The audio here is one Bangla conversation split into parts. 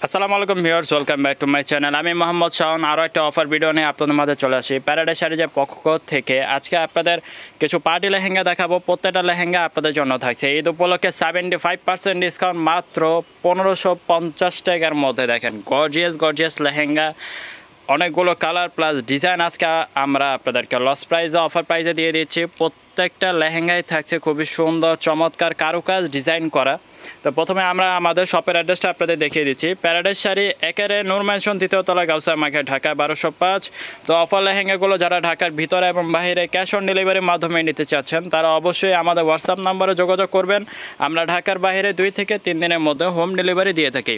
আসসালামু আলাইকুম viewers, welcome back to my channel. আমি মোহাম্মদ শাওন আরও একটা অফার ভিডিও নিয়ে আপনাদের মাঝে চলে আসি প্যারাডাইস শাড়িজের পক্ষ থেকে। আজকে আপনাদের কিছু পার্টি লেহেঙ্গা দেখাবো। প্রত্যেকটা লেহেঙ্গা আপনাদের জন্য থাকছে ঈদ উপলক্ষে 75% ডিসকাউন্ট মাত্র 1550 টাকার মধ্যে। দেখেন গর্জিয়াস লেহেঙ্গা, অনেকগুলো কালার প্লাস ডিজাইন আজকে আমরা আপনাদেরকে লস প্রাইসে অফার প্রাইসে দিয়ে দিচ্ছি। প্রত্যেকটা লেহেঙ্গায় থাকছে খুবই সুন্দর চমৎকার কারুকাজ ডিজাইন করা। তো প্রথমে আমরা আমাদের শপের অ্যাড্রেসটা আপনাদের দেখিয়ে দিচ্ছি। প্যারাডাইস শাড়ি একেরে নূর ম্যানশন, দ্বিতীয় তলা, গাউসিয়া মার্কেট, ঢাকা 1205। তো অফার লেহেঙ্গাগুলো যারা ঢাকার ভিতরে এবং বাইরে ক্যাশ অন ডেলিভারির মাধ্যমে নিতে চাচ্ছেন তারা অবশ্যই আমাদের হোয়াটসঅ্যাপ নাম্বারে যোগাযোগ করবেন। আমরা ঢাকার বাইরে 2 থেকে 3 দিনের মধ্যে হোম ডেলিভারি দিয়ে থাকি।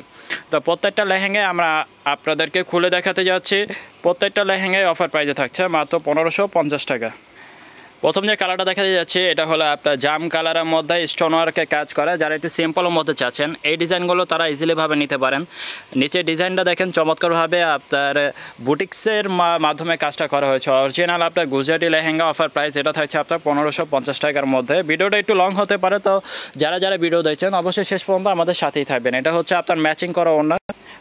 তো প্রত্যেকটা লেহেঙ্গায় আমরা আপনাদেরকে খুলে দেখাতে যাচ্ছি। প্রত্যেকটা লেহেঙ্গায় অফার প্রাইসে থাকছে মাত্র 1550 টাকা। প্রথম যে কালারটা দেখা যাচ্ছে এটা হলো আপনার জাম কালারের মধ্যে স্টোন ওয়ার্কে কাজ করা। যারা একটু সিম্পলের মধ্যে চাচ্ছেন এই ডিজাইনগুলো তারা ইজিলিভাবে নিতে পারেন। নিচে ডিজাইনটা দেখেন চমৎকারভাবে আপনার বুটিক্সের মাধ্যমে কাজটা করা হয়েছে। অরিজিনাল আপনার গুজরাটি লেহেঙ্গা অফার প্রাইস এটা থাকছে আপনার 1550 টাকার মধ্যে। ভিডিওটা একটু লং হতে পারে, তো যারা ভিডিও দেখছেন অবশ্যই শেষ পর্যন্ত আমাদের সাথেই থাকবেন। এটা হচ্ছে আপনার ম্যাচিং করা ওড়না।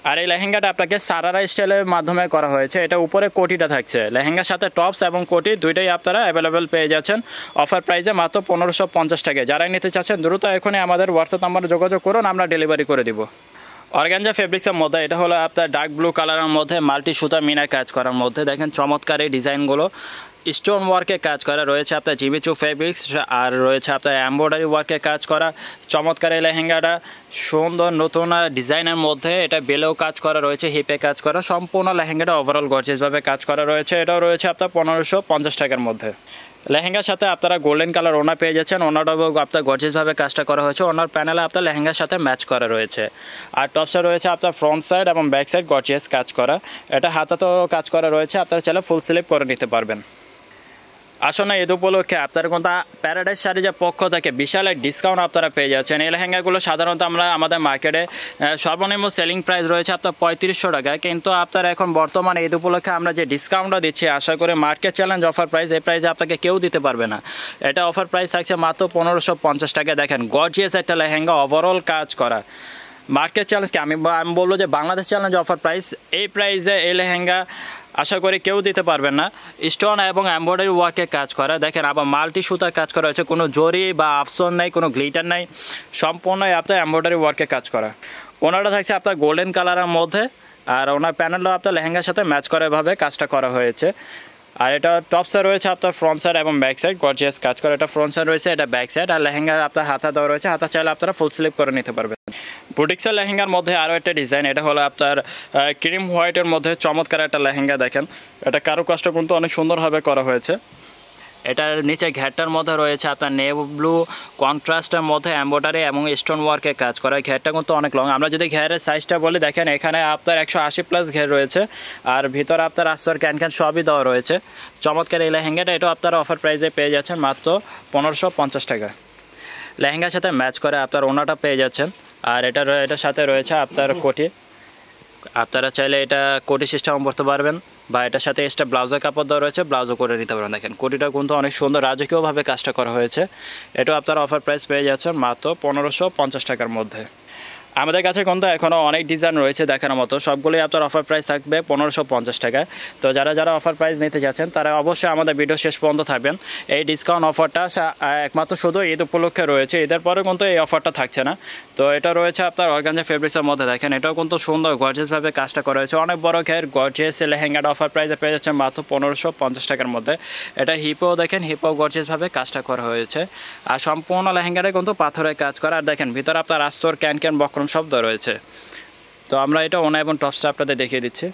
আর এই লেহেঙ্গাটা আপনাকে সারারা স্টাইলের মাধ্যমে করা হয়েছে। এটা উপরে কোটিটা থাকছে, লেহেঙ্গার সাথে টপস এবং কোটি দুইটাই আপনারা অ্যাভেলেবেল পেয়ে যাচ্ছেন অফার প্রাইসে মাত্র 1550 টাকায়। যারাই নিতে চাচ্ছেন দ্রুত এখনই আমাদের হোয়াটসঅ্যাপ নাম্বারে যোগাযোগ করুন, আমরা ডেলিভারি করে দিব। অর্গানজা ফেব্রিক্সের মধ্যে এটা হলো আপনার ডার্ক ব্লু কালারের মধ্যে মাল্টি সুতা মিনার কাজ করার মধ্যে। দেখেন চমৎকার এই ডিজাইনগুলো স্টোন ওয়ার্কে কাজ করা রয়েছে আপনার জিমিচু ফেব্রিক্স, আর রয়েছে আপনার এমব্রয়ডারি ওয়ার্কে কাজ করা। চমৎকার এই লেহেঙ্গাটা সুন্দর নতুন ডিজাইনের মধ্যে, এটা বেলেও কাজ করা রয়েছে, হিপে কাজ করা। সম্পূর্ণ লেহেঙ্গাটা ওভারঅল গর্জিয়াসভাবে কাজ করা রয়েছে। এটাও রয়েছে আপনার 1550 টাকার মধ্যে। লেহেঙ্গার সাথে আপনারা গোল্ডেন কালার ওনা পেয়ে যাচ্ছেন। ওনাটাও আপনার গর্জিয়াসভাবে কাজটা করা হয়েছে। ওনার প্যানেলে আপনার লেহেঙ্গার সাথে ম্যাচ করা রয়েছে। আর টপসটা রয়েছে আপনার ফ্রন্ট সাইড এবং ব্যাক সাইড গর্জিয়াস কাজ করা। এটা হাতাতেও কাজ করা রয়েছে, আপনারা চাইলে ফুল স্লিভ করে নিতে পারবেন। আসলে ঈদ উপলক্ষে আপনারা কিন্তু প্যারাডাইস শাড়িজের পক্ষ থেকে বিশাল এক ডিসকাউন্ট আপনারা পেয়ে যাচ্ছেন। এই লেহেঙ্গাগুলো সাধারণত আমরা আমাদের মার্কেটে সর্বনিম্ন সেলিং প্রাইস রয়েছে আপনার 3500 টাকা, কিন্তু আপনারা এখন বর্তমানে ঈদ উপলক্ষে আমরা যে ডিসকাউন্টটা দিচ্ছি আশা করি মার্কেট চ্যালেঞ্জ অফার প্রাইস, এই প্রাইসে আপনাকে কেউ দিতে পারবে না। এটা অফার প্রাইস থাকছে মাত্র 1550 টাকা। দেখেন গর্জিয়াস একটা লেহেঙ্গা ওভারঅল কাজ করা। মার্কেট চ্যালেঞ্জকে আমি বলবো যে বাংলাদেশ চ্যালেঞ্জ অফার প্রাইস, এই প্রাইসে এই লেহেঙ্গা আশা করি কেউ দিতে পারবেন না। স্টোন এবং এমব্রয়ডারি ওয়ার্কে কাজ করা, দেখেন আবার মাল্টি সুতার কাজ করা হয়েছে, কোনো জরি বা আফসন নেই, কোনো গ্লিটার নেই, সম্পূর্ণই আপনার এমব্রয়ডারি ওয়ার্কে কাজ করা। ওনারা থাকছে আপনার গোল্ডেন কালারের মধ্যে, আর ওনার প্যানেলও আপনার লেহেঙ্গার সাথে ম্যাচ করে ভাবে কাজটা করা হয়েছে। আর এটা টপসে রয়েছে আপনার ফ্রন্ট সাইড এবং ব্যাক সাইড গর্জিয়াস কাজ করা। এটা ফ্রন্ট সাইড রয়েছে, এটা ব্যাক সাইড। আর লেহেঙ্গার আপনার হাতা দেওয়া রয়েছে, হাতা চাইলে আপনারা ফুল স্লিভ করে নিতে পারবেন। বুটিক্সের লেহেঙ্গার মধ্যে আরও একটা ডিজাইন, এটা হলো আপনার ক্রিম হোয়াইটের মধ্যে চমৎকার একটা লেহেঙ্গা। দেখেন এটা কারুকাজটা কিন্তু অনেক সুন্দরভাবে করা হয়েছে। এটার নিচে ঘেরটার মধ্যে রয়েছে আপনার নেভি ব্লু কন্ট্রাস্টের মধ্যে এমব্রয়ডারি এবং স্টোন ওয়ার্কে কাজ করা। ঘেরটা কিন্তু অনেক লং। আমরা যদি ঘেরের সাইজটা বলি, দেখেন এখানে আপনার 180+ ঘের রয়েছে, আর ভিতরে আপনার আস্তর ক্যান সবই দেওয়া রয়েছে। চমৎকার এই লেহেঙ্গাটা, এটাও আপনারা অফার প্রাইসে পেয়ে যাচ্ছেন মাত্র 1550 টাকা। লেহেঙ্গার সাথে ম্যাচ করে আপনার ওনাটা পেয়ে যাচ্ছেন। আর এটার সাথে রয়েছে আপনার কোটি। আপনারা চাইলে এটা কোটি সিস্টেম করতে পারবেন, বা এটার সাথে এক্সট্রা ব্লাউজের কাপড় দেওয়া রয়েছে, ব্লাউজও করে নিতে পারবেন। দেখেন কোটিটা কিন্তু অনেক সুন্দর রাজকীয়ভাবে কাজটা করা হয়েছে। এটাও আপনারা অফার প্রাইস পেয়ে যাচ্ছেন মাত্র 1550 টাকার মধ্যে। আমাদের কাছে কিন্তু এখনও অনেক ডিজাইন রয়েছে দেখার মতো, সবগুলোই আপনার অফার প্রাইস থাকবে 1550 টাকায়। তো যারা অফার প্রাইস নিতে যাচ্ছেন তারা অবশ্যই আমাদের ভিডিও শেষ পর্যন্ত থাকবেন। এই ডিসকাউন্ট অফারটা একমাত্র শুধু ঈদ উপলক্ষে রয়েছে, ঈদের পরে কিন্তু এই অফারটা থাকছে না। তো এটা রয়েছে আপনার অর্গানজা ফেব্রিক্সের মধ্যে। দেখেন এটাও কিন্তু সুন্দর গর্জিয়াসভাবে কাজটা করা হয়েছে, অনেক বড় ঘের গর্জিয়াস লেহেঙ্গাটা অফার প্রাইসে পেয়ে যাচ্ছে মাত্র 1550 টাকার মধ্যে। এটা হিপও দেখেন, হিপও গর্জিয়াসভাবে কাজটা করা হয়েছে। আর সম্পূর্ণ লেহেঙ্গাটা কিন্তু পাথরের কাজ করা। আর দেখেন ভিতরে আপনার আস্তর ক্যান বক্রম শব্দ রয়েছে। তো আমরা এটা ওনা এবং টপসটা আপনাদের দেখিয়ে দিচ্ছি।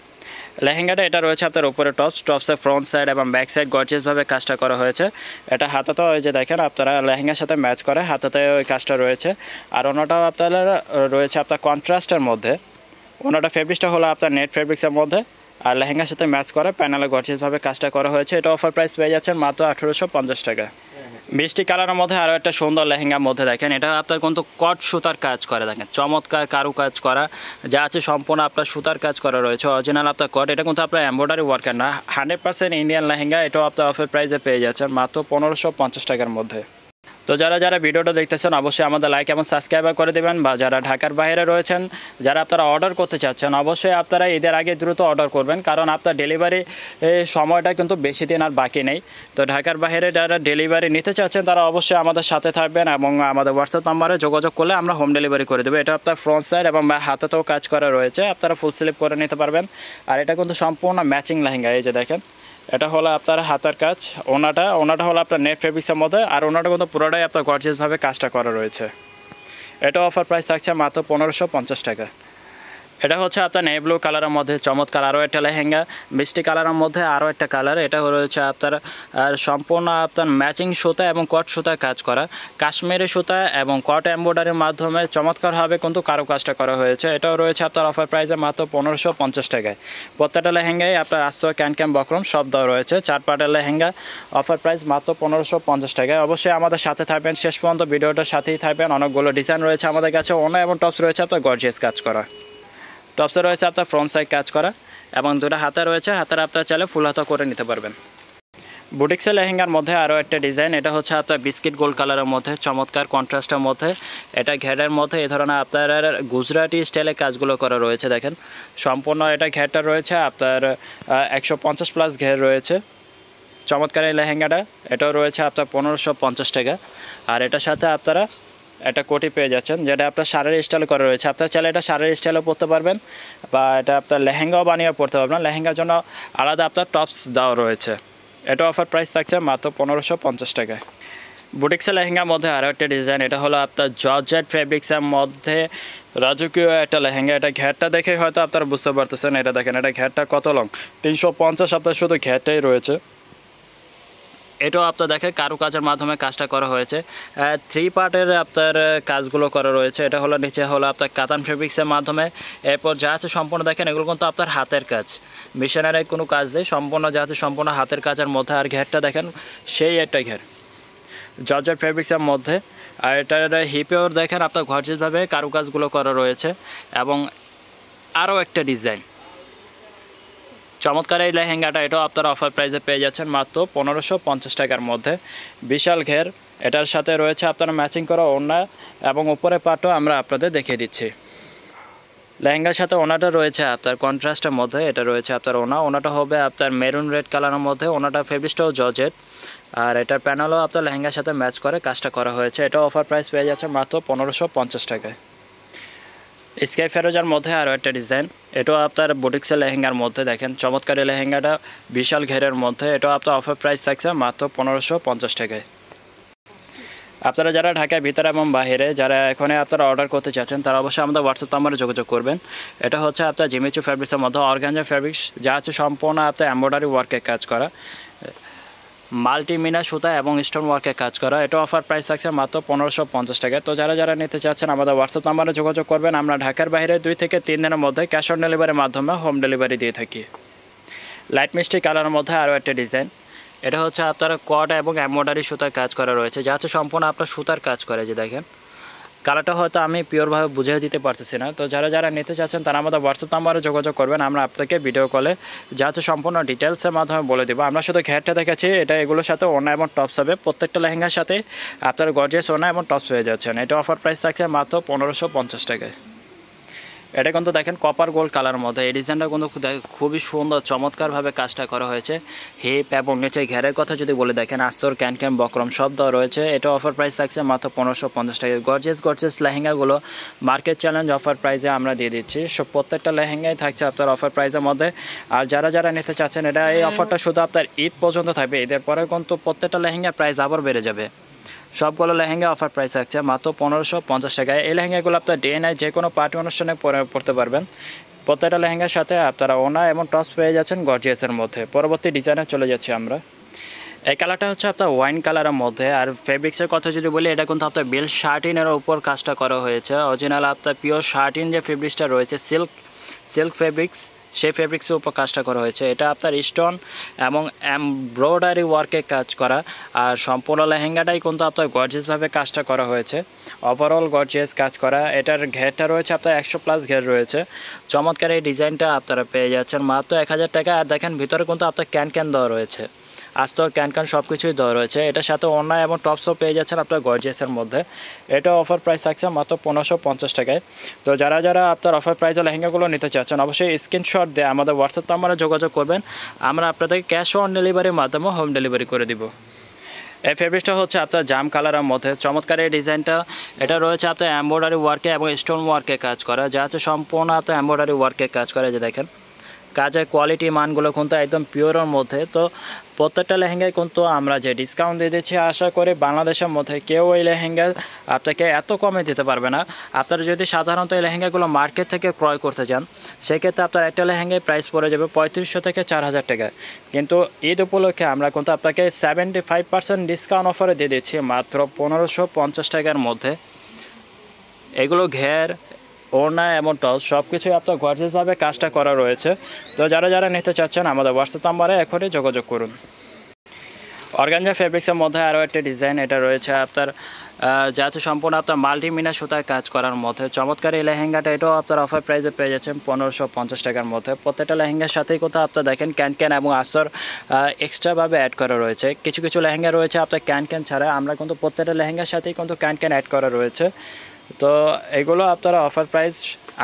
লেহেঙ্গাটা এটা রয়েছে আপনার উপরে টপসের ফ্রন্ট সাইড এবং ব্যাক সাইড গর্জিয়াসভাবে কাজটা করা হয়েছে। এটা হাতাতেও ওই যে দেখেন আপনারা লেহেঙ্গার সাথে ম্যাচ করে হাতাতে ওই কাজটা রয়েছে। আর ওনাটাও আপনারা রয়েছে আপনার কন্ট্রাস্টের মধ্যে। ওনাটা ফেব্রিক্সটা হলো আপনার নেট ফেব্রিক্সের মধ্যে, আর লেহেঙ্গার সাথে ম্যাচ করে প্যানেলে গর্জিয়াসভাবে কাজটা করা হয়েছে। এটা অফার প্রাইস পেয়ে যাচ্ছেন মাত্র 1850 টাকা। মিষ্টি কালারের মধ্যে আরও একটা সুন্দর লেহেঙ্গার মধ্যে দেখেন এটা আপনার কিন্তু কট সুতার কাজ করে। দেখেন চমৎকার কারু কাজ করা, যা আছে সম্পূর্ণ আপনার সুতার কাজ করা রয়েছে। অরিজিনাল আপনার কট, এটা কিন্তু আপনার এমব্রয়ডারি ওয়ার্কের না, 100% ইন্ডিয়ান লেহেঙ্গা। এটাও আপনার অফার প্রাইসে পেয়ে যাচ্ছেন মাত্র 1550 টাকার মধ্যে। তো যারা যারা ভিডিওটা দেখতেছেন অবশ্যই আমাদের লাইক এবং সাবস্ক্রাইব করে দেবেন, বা যারা ঢাকার বাইরে রয়েছেন যারা আপনারা অর্ডার করতে চাচ্ছেন অবশ্যই আপনারা ঈদের আগে দ্রুত অর্ডার করবেন, কারণ আপনার ডেলিভারি সময়টা কিন্তু বেশি দিন আর বাকি নেই। তো ঢাকার বাইরে যারা ডেলিভারি নিতে চাচ্ছেন তারা অবশ্যই আমাদের সাথে থাকবেন এবং আমাদের হোয়াটসঅ্যাপ নাম্বারে যোগাযোগ করলে আমরা হোম ডেলিভারি করে দেবো। এটা আপনার ফ্রন্ট সাইড এবং হাতেতেও কাজ করা রয়েছে, আপনারা ফুল স্লিপ করে নিতে পারবেন। আর এটা কিন্তু সম্পূর্ণ ম্যাচিং লেহেঙ্গা, এই যে দেখেন এটা হলো আপনার হাতের কাজ, ওনাটা হলো আপনার নেট ফেব্রিক্সের মধ্যে, আর ওনাটা কিন্তু পুরোটাই আপনার গর্জিয়াসভাবে কাজটা করা রয়েছে। এটা অফার প্রাইস থাকছে মাত্র 1550 টাকা। এটা হচ্ছে আপনার নেভি ব্লু কালারের মধ্যে চমৎকার আরও একটা লেহেঙ্গা, মিষ্টি কালারের মধ্যে আরও একটা কালার। এটা রয়েছে আপনার সম্পূর্ণ আপনার ম্যাচিং সুতা এবং কট সুতায় কাজ করা, কাশ্মীরি সুতা এবং কট এমব্রয়ডারির মাধ্যমে চমৎকারভাবে কিন্তু কারুকাজটা করা হয়েছে। এটাও রয়েছে আপনার অফার প্রাইসে মাত্র 1550 টাকায়। প্রত্যেকটা লেহেঙ্গায় আপনার আস্ত ক্যান বক্রম সব দেওয়া রয়েছে। 4 পার্টের লেহেঙ্গা, অফার প্রাইস মাত্র 1550 টাকায়। অবশ্যই আমাদের সাথে থাকবেন, শেষ পর্যন্ত ভিডিওটার সাথেই থাকবেন। অনেকগুলো ডিজাইন রয়েছে আমাদের কাছে, ওনা এবং টপস রয়েছে আপনার গর্জিয়াস কাজ করা। টপসে রয়েছে আপনার ফ্রন্ট সাইড কাজ করা এবং দুটো হাতে রয়েছে, হাতের আপনার চাইলে ফুল হাতা করে নিতে পারবেন। বুটিক্সের লেহেঙ্গার মধ্যে আরও একটা ডিজাইন, এটা হচ্ছে আপনার বিস্কিট গোল্ড কালারের মধ্যে চমৎকার কন্ট্রাস্টের মধ্যে। এটা ঘেরের মধ্যে এই ধরনের আপনার গুজরাটি স্টাইলে কাজগুলো করা রয়েছে। দেখেন সম্পূর্ণ এটা ঘেরটা রয়েছে আপনার 150 প্লাস ঘের রয়েছে। চমৎকার এই লেহেঙ্গাটা, এটাও রয়েছে আপনার 1550 টাকা। আর এটার সাথে আপনারা একটা কোটি পেয়ে যাচ্ছেন, যেটা আপনার শাড়ির স্টাইল করা রয়েছে। আপনার চাইলে এটা শাড়ির স্টাইলও পরতে পারবেন, বা এটা আপনার লেহেঙ্গাও বানিয়ে পরতে পারবেন। লেহেঙ্গার জন্য আলাদা আপনার টপস দেওয়া রয়েছে। এটা অফার প্রাইস থাকছে মাত্র 1550 টাকায়। বুটিক্সের লেহেঙ্গার মধ্যে আরও একটা ডিজাইন, এটা হলো আপনার জর্জেট ফেব্রিক্সের মধ্যে রাজকীয় একটা লেহেঙ্গা। এটা ঘেরটা দেখে হয়তো আপনারা বুঝতে পারতেছেন, এটা দেখেন এটা ঘেরটা কত লং, 350 আপনার শুধু ঘেরটাই রয়েছে। এটাও আপনার দেখে কারুকাজের মাধ্যমে কাজটা করা হয়েছে। 3 পার্টের আপনার কাজগুলো করা রয়েছে। এটা হলো নিচে হলো আপনার কাতান ফেব্রিক্সের মাধ্যমে। এরপর যা আছে সম্পূর্ণ দেখেন এগুলো কিন্তু আপনার হাতের কাজ, মেশিনারি কোনো কাজ নেই, সম্পূর্ণ যা আছে সম্পূর্ণ হাতের কাজের মধ্যে। আর ঘেরটা দেখেন সেই একটা ঘের জর্জেট ফেব্রিক্সের মধ্যে। আর এটার হিপেও দেখেন আপনার গর্জিয়াসভাবে কারুকাজগুলো করা রয়েছে। এবং আরও একটা ডিজাইন চমৎকার এই লেহেঙ্গাটা, এটাও আপনারা অফার প্রাইসে পেয়ে যাচ্ছেন মাত্র 1550 টাকার মধ্যে। বিশাল ঘের, এটার সাথে রয়েছে আপনারা ম্যাচিং করা ওড়না এবং উপরে পাটও আমরা আপনাদের দেখিয়ে দিচ্ছি। লেহেঙ্গার সাথে ওনাটা রয়েছে আপনার কন্ট্রাস্টের মধ্যে। এটা রয়েছে আপনার ওনাটা হবে আপনার মেরুন রেড কালারের মধ্যে। ওনাটা ফেব্রিক্সটাও জর্জেট, আর এটার প্যানেলও আপনার লেহেঙ্গার সাথে ম্যাচ করে কাজটা করা হয়েছে। এটা অফার প্রাইস পেয়ে যাচ্ছে মাত্র 1550 টাকায়। স্কাই ফেরোজার মধ্যে আরও একটা ডিজাইন, এটাও আপনার বুটিক্সের লেহেঙ্গার মধ্যে। দেখেন চমৎকার এই লেহেঙ্গাটা বিশাল ঘেরের মধ্যে। এটাও আপনার অফার প্রাইস থাকছে মাত্র 1550 টাকায়। আপনারা যারা ঢাকার ভিতরে এবং বাইরে যারা এখানে আপনারা অর্ডার করতে চাচ্ছেন তারা অবশ্যই আমাদের হোয়াটসঅ্যাপ নাম্বারে যোগাযোগ করবেন। এটা হচ্ছে আপনার জিমিচু ফ্যাব্রিক্সের মধ্যে অর্গানজা ফ্যাব্রিক্স, যা আছে সম্পূর্ণ আপনার এমব্রয়ডারি ওয়ার্কের কাজ করা, মাল্টিমিনা সুতা এবং স্টোন ওয়ার্কের কাজ করা। এটা অফার প্রাইস থাকছে মাত্র 1550 টাকা। তো যারা যারা নিতে চাচ্ছেন আমাদের হোয়াটসঅ্যাপ নাম্বারে যোগাযোগ করবেন। আমরা ঢাকার বাইরে 2 থেকে 3 দিনের মধ্যে ক্যাশ অন ডেলিভারির মাধ্যমে হোম ডেলিভারি দিয়ে থাকি। লাইট মিষ্টি কালারের মধ্যে আরও একটা ডিজাইন, এটা হচ্ছে আপনার কট এবং এমব্রয়ডারি সুতার কাজ করা রয়েছে, যা হচ্ছে সম্পূর্ণ আপনার সুতার কাজ করে। যে দেখেন কালারটা হয়তো আমি পিওরভাবে বুঝিয়ে দিতে পারতেছি না। তো যারা যারা নিতে চাচ্ছেন তারা আমাদের হোয়াটসঅ্যাপ নাম্বারে যোগাযোগ করবেন। আমরা আপনাকে ভিডিও কলে যা হচ্ছে সম্পূর্ণ ডিটেলসের মাধ্যমে বলে দেবো। আমরা শুধু ঘেরটা দেখাচ্ছি, এটা এগুলোর সাথে ওনা এবং টপস হবে। প্রত্যেকটা লেহেঙ্গার সাথে আপনার গর্জিয়াস ওনা এবং টপস পেয়ে যাচ্ছেন। এটা অফার প্রাইস থাকছে মাত্র 1550 টাকায়। এটা কিন্তু দেখেন কপার গোল্ড কালার মধ্যে। এই ডিজাইনটা কিন্তু খুবই সুন্দর চমৎকারভাবে কাজটা করা হয়েছে। হিপ এবং নিচে ঘেরের কথা যদি বলে দেখেন আস্তর ক্যান বক্রম সব দেওয়া রয়েছে। এটা অফার প্রাইস থাকছে মাত্র 1550 টাকা। গর্জিয়াস লেহেঙ্গাগুলো মার্কেট চ্যালেঞ্জ অফার প্রাইসে আমরা দিয়ে দিচ্ছি। সব প্রত্যেকটা লেহেঙ্গাই থাকছে আপনার অফার প্রাইসের মধ্যে। আর যারা যারা নিতে চাচ্ছেন এটা এই অফারটা শুধু আপনার ঈদ পর্যন্ত থাকবে। ঈদের পরে কিন্তু প্রত্যেকটা লেহেঙ্গার প্রাইস আবার বেড়ে যাবে। সবগুলো লেহেঙ্গা অফার প্রাইস থাকছে মাত্র 1550 টাকায়। এই লেহেঙ্গাগুলো আপনার ডে নাইট যে কোনো পার্টি অনুষ্ঠানে পরতে পারবেন। প্রত্যেকটা লেহেঙ্গার সাথে আপনারা ওনা এবং টপস পেয়ে যাচ্ছেন গর্জিয়াসের মধ্যে। পরবর্তী ডিজাইনে চলে যাচ্ছি আমরা। এই কালারটা হচ্ছে আপনার ওয়াইন কালারের মধ্যে। আর ফেব্রিক্সের কথা যদি বলি এটা কিন্তু আপনার বেল শার্টিনের উপর কাজটা করা হয়েছে। অরিজিনাল আপনার পিওর শার্টিন যে ফেব্রিক্সটা রয়েছে সিল্ক ফেব্রিক্স, সেই ফেব্রিক্সের উপর কাজটা করা হয়েছে। এটা আপনার স্টোন এবং এমব্রয়ডারি ওয়ার্কে কাজ করা। আর সম্পূর্ণ লেহেঙ্গাটাই কিন্তু আপনার গর্জিয়াসভাবে কাজটা করা হয়েছে। ওভারঅল গর্জিয়াস কাজ করা। এটার ঘেরটা রয়েছে আপনার 100 প্লাস ঘের রয়েছে। চমৎকার এই ডিজাইনটা আপনারা পেয়ে যাচ্ছেন মাত্র 1000 টাকা। আর দেখেন ভিতরে কিন্তু আপনার ক্যান দেওয়া রয়েছে। আস্তর ক্যান সব কিছুই দেওয়া রয়েছে। এটার সাথে ওড়না এবং টপসও পেয়ে যাচ্ছেন আপনার গর্জিয়াসের মধ্যে। এটা অফার প্রাইস থাকছে মাত্র 1550 টাকায়। তো যারা আপনার অফার প্রাইসে লেহেঙ্গাগুলো নিতে চাচ্ছেন অবশ্যই স্ক্রিনশট দিয়ে আমাদের হোয়াটসঅ্যাপ নাম্বারে যোগাযোগ করবেন। আমরা আপনাদেরকে ক্যাশ অন ডেলিভারির মাধ্যমে হোম ডেলিভারি করে দিব। এই ফেব্রিকটা হচ্ছে আপনার জাম কালারের মধ্যে চমৎকার এই ডিজাইনটা। এটা রয়েছে আপনার এমব্রয়ডারি ওয়ার্কে এবং স্টোন ওয়ার্কে কাজ করা, যা হচ্ছে সম্পূর্ণ আপনার এমব্রয়ডারি ওয়ার্কে কাজ করা। যে দেখেন কাজের কোয়ালিটি মানগুলো কিন্তু একদম পিওরের মধ্যে। তো প্রত্যেকটা লেহেঙ্গায় কিন্তু আমরা যে ডিসকাউন্ট দিয়ে দিচ্ছি, আশা করি বাংলাদেশের মধ্যে কেউ এই লেহেঙ্গা আপনাকে এত কমে দিতে পারবে না। আপনারা যদি সাধারণত এই লেহেঙ্গাগুলো মার্কেট থেকে ক্রয় করতে যান, সেক্ষেত্রে আপনার একটা লেহেঙ্গায় প্রাইস পড়ে যাবে 3500 থেকে 4000 টাকা। কিন্তু ঈদ উপলক্ষে আমরা কিন্তু আপনাকে 75% ডিসকাউন্ট অফারে দিয়ে দিচ্ছি মাত্র 1550 টাকার মধ্যে। এগুলো ঘের, ওড়না এবং টল সব কিছুই আপনার গর্জিয়াসভাবে কাজটা করা রয়েছে। তো যারা নিতে চাচ্ছেন আমাদের হোয়াটসঅ্যাপ নাম্বারে এখনই যোগাযোগ করুন। অর্গানজা ফেব্রিক্সের মধ্যে আরও একটা ডিজাইন, এটা রয়েছে আপনার যা হচ্ছে সম্পূর্ণ আপনার মাল্টিমিনা সুতায় কাজ করার মধ্যে চমৎকার এই লেহেঙ্গাটা। এটাও আপনার অফার প্রাইসে পেয়ে যাচ্ছেন 1550 টাকার মধ্যে। প্রত্যেকটা লেহেঙ্গার সাথেই কোথাও আপনার দেখেন ক্যান এবং আস্তর এক্সট্রাভাবে অ্যাড করা রয়েছে। কিছু লেহেঙ্গা রয়েছে আপনার ক্যান ছাড়া, আমরা কিন্তু প্রত্যেকটা লেহেঙ্গার সাথেই কিন্তু ক্যান অ্যাড করা রয়েছে। তো এগুলো আপনারা অফার প্রাইস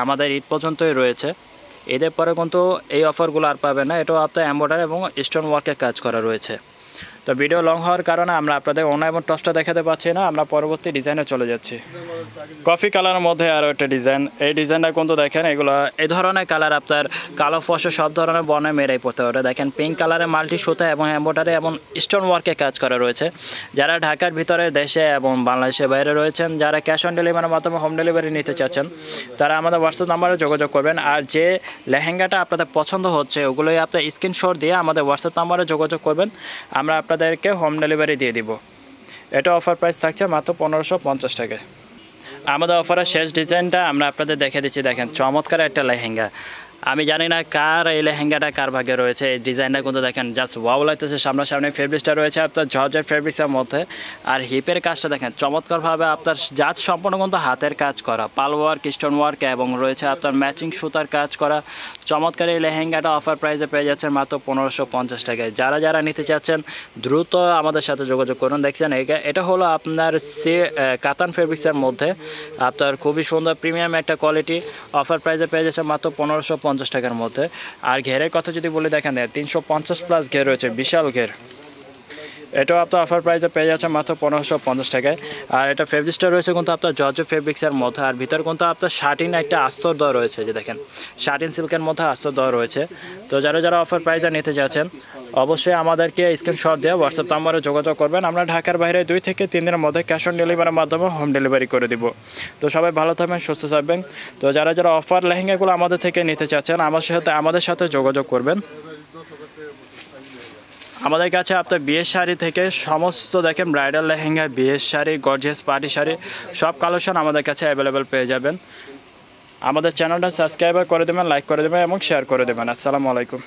আমাদের ঈদ পর্যন্তই রয়েছে। ঈদের পরে কিন্তু এই অফারগুলো আর পাবেন না। এটাও আপনার এমব্রয়ডারি এবং স্টোন ওয়ার্কে কাজ করা রয়েছে। তো ভিডিও লং হওয়ার কারণে আমরা আপনাদের ওড়না এবং টপসটা দেখাতে পাচ্ছি না, আমরা পরবর্তী ডিজাইনে চলে যাচ্ছি। কফি কালারের মধ্যে আরও একটা ডিজাইন। এই ডিজাইনটা কিন্তু দেখেন এগুলো এই ধরনের কালার আপনার কালো ফসল সব ধরনের বর্ণে মেরেই পড়তে পারে। দেখেন পিঙ্ক কালারে মাল্টি সুতা এবং এমব্রয়ডারি এবং স্টোন ওয়ার্কে কাজ করা রয়েছে। যারা ঢাকার ভিতরে, দেশে এবং বাংলাদেশের বাইরে রয়েছেন, যারা ক্যাশ অন ডেলিভারির মাধ্যমে হোম ডেলিভারি নিতে চাচ্ছেন, তারা আমাদের হোয়াটসঅ্যাপ নাম্বারে যোগাযোগ করবেন। আর যে লেহেঙ্গাটা আপনাদের পছন্দ হচ্ছে ওগুলোই আপনার স্ক্রিনশট দিয়ে আমাদের হোয়াটসঅ্যাপ নাম্বারে যোগাযোগ করবেন, আমরা আপনাদেরকে হোম ডেলিভারি দিয়ে দিব। এটা অফার প্রাইস থাকছে মাত্র 1550 টাকায়। আমাদের অফারের শেষ ডিজাইনটা আমরা আপনাদের দেখে দিচ্ছি। দেখেন চমৎকার একটা লেহেঙ্গা। আমি জানি না কার এই লেহেঙ্গাটা কার ভাগে রয়েছে। এই ডিজাইনটা কিন্তু দেখেন জাস্ট ওয়াও লাগতেছে। সামনাসামনি ফেব্রিক্সটা রয়েছে আপনার জর্জেট ফেব্রিক্সের মধ্যে। আর হিপের কাজটা দেখেন চমৎকারভাবে আপনার জাত সম্পূর্ণ কিন্তু হাতের কাজ করা, পাল ওয়ার্ক, স্টোন ওয়ার্ক এবং রয়েছে আপনার ম্যাচিং সুতার কাজ করা। চমৎকার এই লেহেঙ্গাটা অফার প্রাইসে পেয়ে যাচ্ছেন মাত্র 1550 টাকায়। যারা নিতে চাচ্ছেন দ্রুত আমাদের সাথে যোগাযোগ করুন। দেখছেন এটা হলো আপনার কাতান ফেব্রিক্সের মধ্যে আপনার খুবই সুন্দর প্রিমিয়াম একটা কোয়ালিটি। অফার প্রাইসে পেয়ে যাচ্ছে মাত্র 1550 টাকার মধ্যে। আর ঘেরের কথা যদি বলে দেখেন 350+ ঘের রয়েছে, বিশাল ঘের। এটাও আপনার অফার প্রাইসে পেয়ে যাচ্ছে মাত্র 1550 টাকায়। আর এটা ফেব্রিক্সটা রয়েছে কিন্তু আপনার জর্জেট ফেব্রিক্সের মধ্যে। আর ভিতরে কিন্তু আপনার শার্টিন একটা আস্তর দেওয়া রয়েছে। যে দেখেন শার্টিন সিল্কের মধ্যে আস্তর দেওয়া রয়েছে। তো যারা অফার প্রাইসে নিতে যাচ্ছেন অবশ্যই আমাদেরকে স্ক্রিনশট দিয়ে হোয়াটসঅ্যাপ নাম্বারে যোগাযোগ করবেন। আমরা ঢাকার বাইরে 2 থেকে 3 দিনের মধ্যে ক্যাশ অন ডেলিভারির মাধ্যমে হোম ডেলিভারি করে দিব। তো সবাই ভালো থাকবেন, সুস্থ থাকবেন। তো যারা অফার লেহেঙ্গাগুলো আমাদের থেকে নিতে চাচ্ছেন আমাদের সাথে যোগাযোগ করবেন। আমাদের কাছে আপনার বিয়ের শাড়ি থেকে সমস্ত দেখেন ব্রাইডাল লেহেঙ্গা, বিয়ের শাড়ি, গর্জিয়াস পার্টি শাড়ি সব কালেকশন আমাদের কাছে অ্যাভেলেবেল পেয়ে যাবেন। আমাদের চ্যানেলটা সাবস্ক্রাইব করে দেবেন, লাইক করে দেবেন এবং শেয়ার করে দেবেন। আসসালামু আলাইকুম।